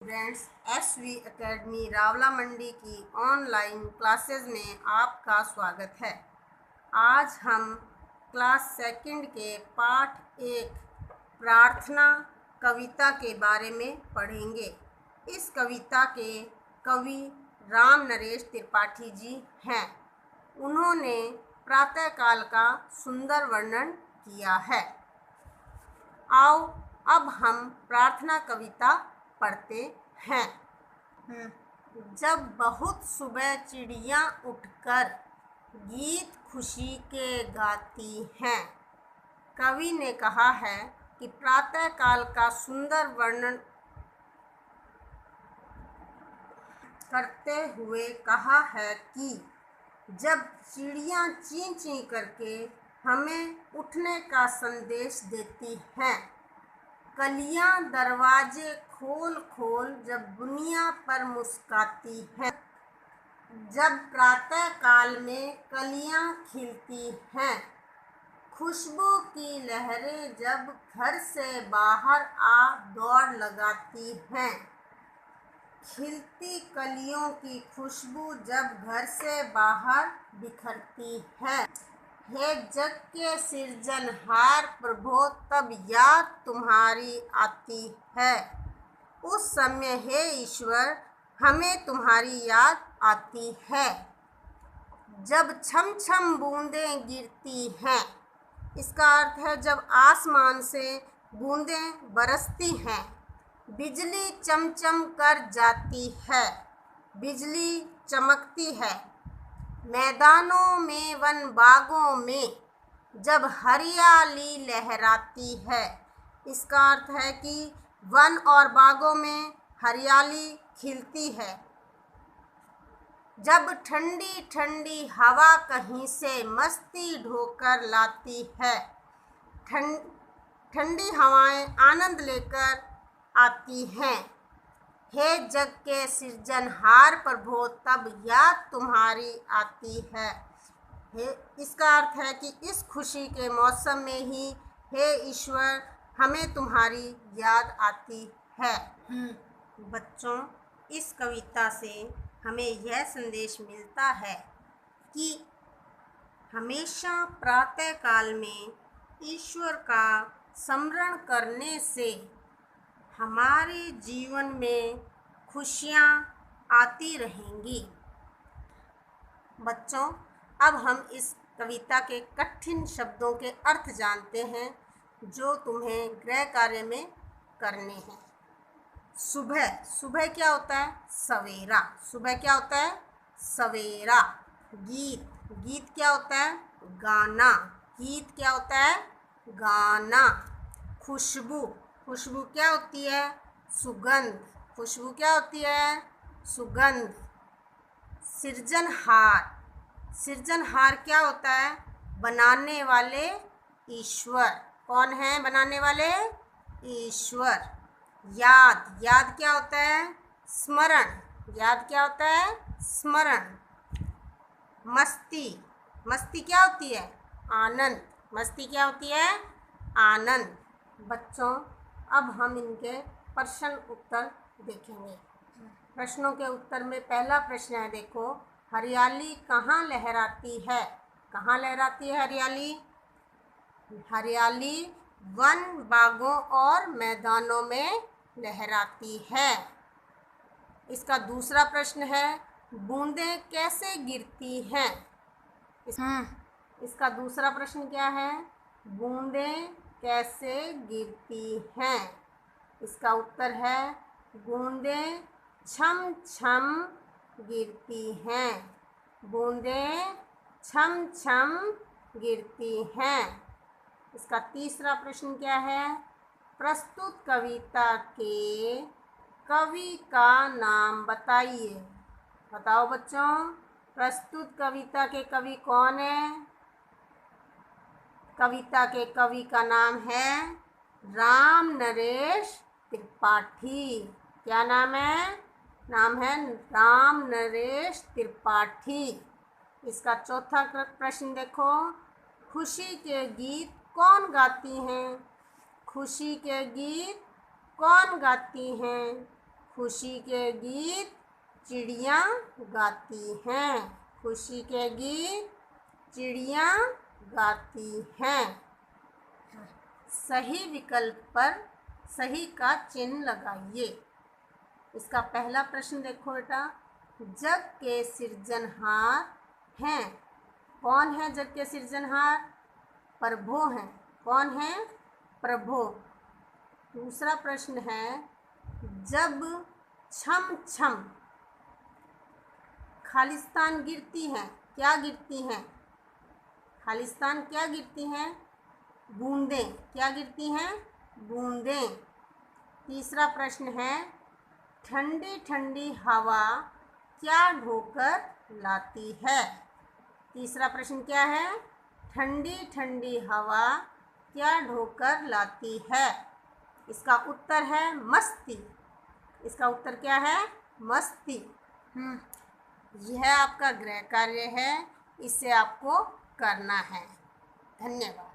Students, SV academy Rawla मंडी की online classes में आपका स्वागत है। आज हम क्लास सेकंड के पाठ 1 प्रार्थना कविता के बारे में पढ़ेंगे। इस कविता के कवि राम नरेश त्रिपाठी जी हैं। उन्होंने प्रातःकाल का सुंदर वर्णन किया है। आओ अब हम प्रार्थना कविता पढ़ते हैं। जब बहुत सुबह चिड़ियाँ उठकर गीत खुशी के गाती हैं। कवि ने कहा है कि प्रातःकाल का सुंदर वर्णन करते हुए कहा है कि जब चिड़ियाँ चीं चीं करके हमें उठने का संदेश देती हैं, कलियाँ दरवाजे खोल खोल जब दुनिया पर मुस्काती हैं, जब प्रातः काल में कलियाँ खिलती हैं, खुशबू की लहरें जब घर से बाहर आ दौड़ लगाती हैं, खिलती कलियों की खुशबू जब घर से बाहर बिखरती है। हे जग के सृजनहार प्रभो, तब याद तुम्हारी आती है। उस समय हे ईश्वर हमें तुम्हारी याद आती है। जब छम छम बूंदें गिरती हैं, इसका अर्थ है जब आसमान से बूंदें बरसती हैं, बिजली चमचम कर जाती है, बिजली चमकती है, मैदानों में वन बागों में जब हरियाली लहराती है। इसका अर्थ है कि वन और बागों में हरियाली खिलती है। जब ठंडी ठंडी हवा कहीं से मस्ती ढोकर लाती है, ठंडी हवाएं आनंद लेकर आती हैं। हे जग के सृजनहार प्रभो, तब याद तुम्हारी आती है। इसका अर्थ है कि इस खुशी के मौसम में ही हे ईश्वर हमें तुम्हारी याद आती है। बच्चों, इस कविता से हमें यह संदेश मिलता है कि हमेशा प्रातःकाल में ईश्वर का स्मरण करने से हमारे जीवन में खुशियाँ आती रहेंगी। बच्चों, अब हम इस कविता के कठिन शब्दों के अर्थ जानते हैं जो तुम्हें गृह कार्य में करने हैं। सुबह, सुबह क्या होता है? सवेरा। सुबह क्या होता है? सवेरा। गीत, गीत क्या होता है? गाना। गीत क्या होता है? गाना। खुशबू, खुशबू क्या होती है? सुगंध। खुशबू क्या होती है? सुगंध। सृजनहार, सृजनहार क्या होता है? बनाने वाले ईश्वर। कौन है बनाने वाले? ईश्वर। याद, याद क्या होता है? स्मरण। याद क्या होता है? स्मरण। मस्ती, मस्ती क्या होती है? आनंद। मस्ती क्या होती है? आनंद। बच्चों, अब हम इनके प्रश्न उत्तर देखेंगे। प्रश्नों के उत्तर में पहला प्रश्न है, देखो, हरियाली कहाँ लहराती है? कहाँ लहराती है हरियाली? हरियाली वन, बागों और मैदानों में लहराती है। इसका दूसरा प्रश्न है, बूंदें कैसे गिरती हैं? इसका दूसरा प्रश्न क्या है? बूंदें कैसे गिरती हैं? इसका उत्तर है, बूंदें छम छम गिरती हैं। बूंदें छम छम गिरती हैं। इसका तीसरा प्रश्न क्या है? प्रस्तुत कविता के कवि का नाम बताइए। बताओ बच्चों, प्रस्तुत कविता के कवि कौन है? कविता के कवि का नाम है राम नरेश त्रिपाठी। क्या नाम है? नाम है राम नरेश त्रिपाठी। इसका चौथा प्रश्न देखो, खुशी के गीत कौन गाती हैं? खुशी के गीत कौन गाती हैं? खुशी के गीत चिड़िया गाती हैं। खुशी के गीत चिड़िया गाती हैं। सही विकल्प पर सही का चिन्ह लगाइए। इसका पहला प्रश्न देखो बेटा, जग के सृजनहार हैं। कौन है जग के सृजनहार? प्रभु हैं। कौन है? प्रभु। दूसरा प्रश्न है, जब छम छम खालिस्तान गिरती हैं, क्या गिरती हैं? खालिस्तान क्या गिरती हैं? बूंदें। क्या गिरती हैं? बूंदें। तीसरा प्रश्न है, ठंडी ठंडी हवा क्या ढोकर लाती है? तीसरा प्रश्न क्या है? ठंडी ठंडी हवा क्या ढोकर लाती है? इसका उत्तर है मस्ती। इसका उत्तर क्या है? मस्ती। यह आपका गृह कार्य है, इसे आपको करना है। धन्यवाद।